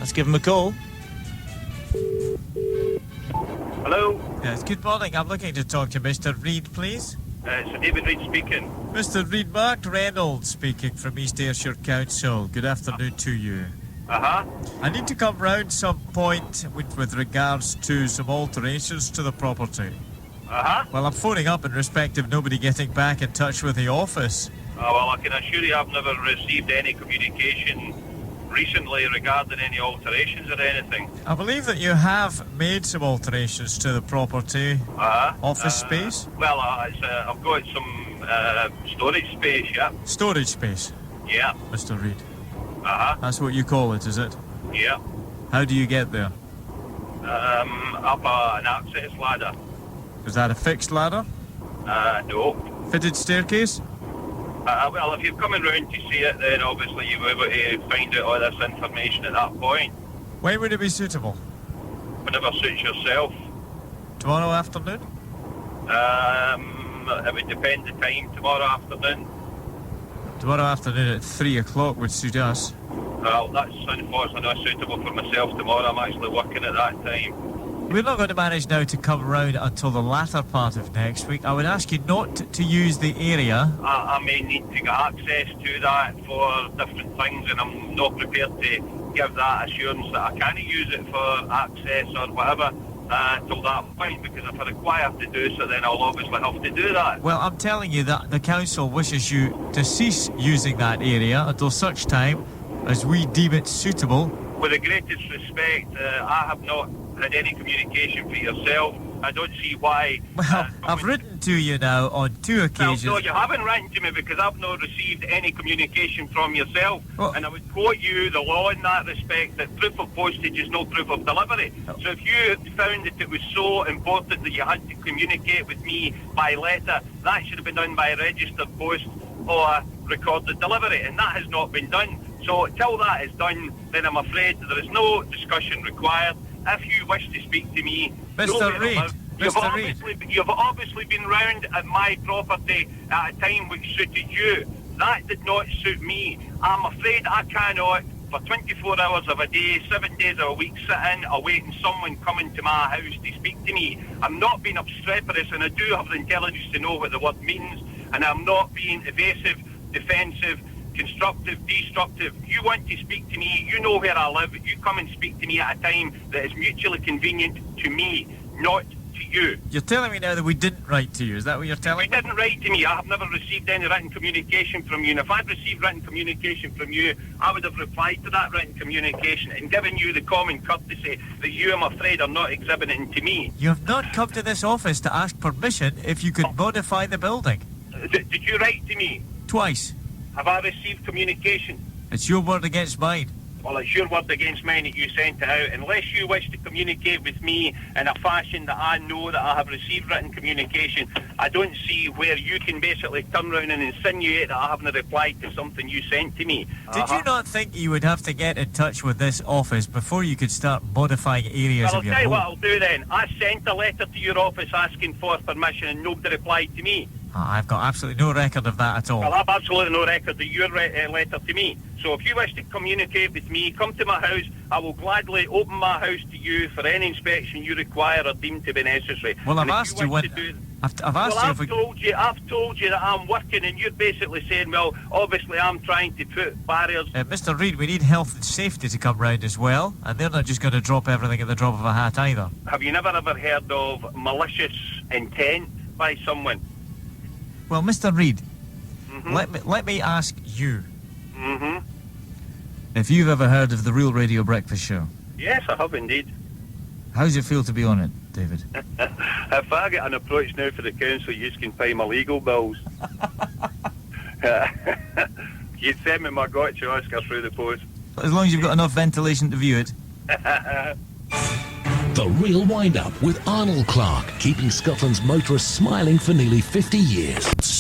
Let's give him a call. Hello? Yes, good morning. I'm looking to talk to Mr. Reid, please. It's David Reid speaking. Mr. Reid, Mark Reynolds speaking from East Ayrshire Council. Good afternoon to you. Uh-huh. I need to come round some point with regards to some alterations to the property. Uh-huh. Well, I'm phoning up in respect of nobody getting back in touch with the office. Well, I can assure you I've never received any communication recently regarding any alterations or anything. I believe that you have made some alterations to the property. Office space? Well, I've got some storage space, yeah. Storage space? Yeah. Mr. Reid. Uh-huh. That's what you call it, is it? Yeah. How do you get there? Up an access ladder. Is that a fixed ladder? No. Fitted staircase? Well, if you're coming round to see it, then obviously you'll be able to find out all this information at that point. When would it be suitable? Whenever suits yourself. Tomorrow afternoon? It would depend the time tomorrow afternoon. Tomorrow afternoon at 3 o'clock would suit us. Well, that's unfortunately not suitable for myself tomorrow. I'm actually working at that time. We're not going to manage now to come round until the latter part of next week. I would ask you not to use the area. I may need to get access to that for different things, and I'm not prepared to give that assurance that I can't use it for access or whatever till that point, because if I require to do so, then I'll obviously have to do that. Well, I'm telling you that the council wishes you to cease using that area until such time as we deem it suitable. With the greatest respect, I have not had any communication for yourself. I don't see why... Well, I've written to you now on 2 occasions. Well, no, you haven't written to me because I've not received any communication from yourself. Well, and I would quote you the law in that respect, that proof of postage is no proof of delivery. So if you found that it was so important that you had to communicate with me by letter, that should have been done by registered post or recorded delivery, and that has not been done. So till that is done, then I'm afraid there is no discussion required. If you wish to speak to me... Mr. Reid, You've obviously been round at my property at a time which suited you. That did not suit me. I'm afraid I cannot, for 24 hours of a day, 7 days of a week, sit in awaiting someone coming to my house to speak to me. I'm not being obstreperous, and I do have the intelligence to know what the word means, and I'm not being evasive, defensive, constructive, destructive. You want to speak to me, you know where I live, you come and speak to me at a time that is mutually convenient to me, not to you. You're telling me now that we didn't write to you, is that what you're telling me? You didn't write to me. I have never received any written communication from you, and if I'd received written communication from you, I would have replied to that written communication and given you the common courtesy that you, I'm afraid, are not exhibiting to me. You have not come to this office to ask permission if you could modify the building. Did you write to me? Twice. Have I received communication? It's your word against mine. Well, it's your word against mine that you sent it out. Unless you wish to communicate with me in a fashion that I know that I have received written communication, I don't see where you can basically turn around and insinuate that I haven't replied to something you sent to me. Did you not think you would have to get in touch with this office before you could start modifying areas Well, of your I'll tell you home? what I'll do then. I sent a letter to your office asking for permission and nobody replied to me. I've got absolutely no record of that at all. Well, I've absolutely no record of your letter to me. So if you wish to communicate with me, come to my house. I will gladly open my house to you for any inspection you require or deem to be necessary. Well, I've asked you when... I've asked you if we... I've told you that I'm working, and you're basically saying, well, obviously I'm trying to put barriers... Mr. Reid, we need health and safety to come round as well, and they're not just going to drop everything at the drop of a hat either. Have you never ever heard of malicious intent by someone? Well, Mr. Reid, let me ask you if you've ever heard of the Real Radio Breakfast Show. Yes, I have indeed. How does it feel to be on it, David? If I get an approach now for the council, you can pay my legal bills. You'd send me my gotcha Oscar through the post. As long as you've got enough ventilation to view it. The Real Wind-Up with Arnold Clark, keeping Scotland's motorists smiling for nearly 50 years.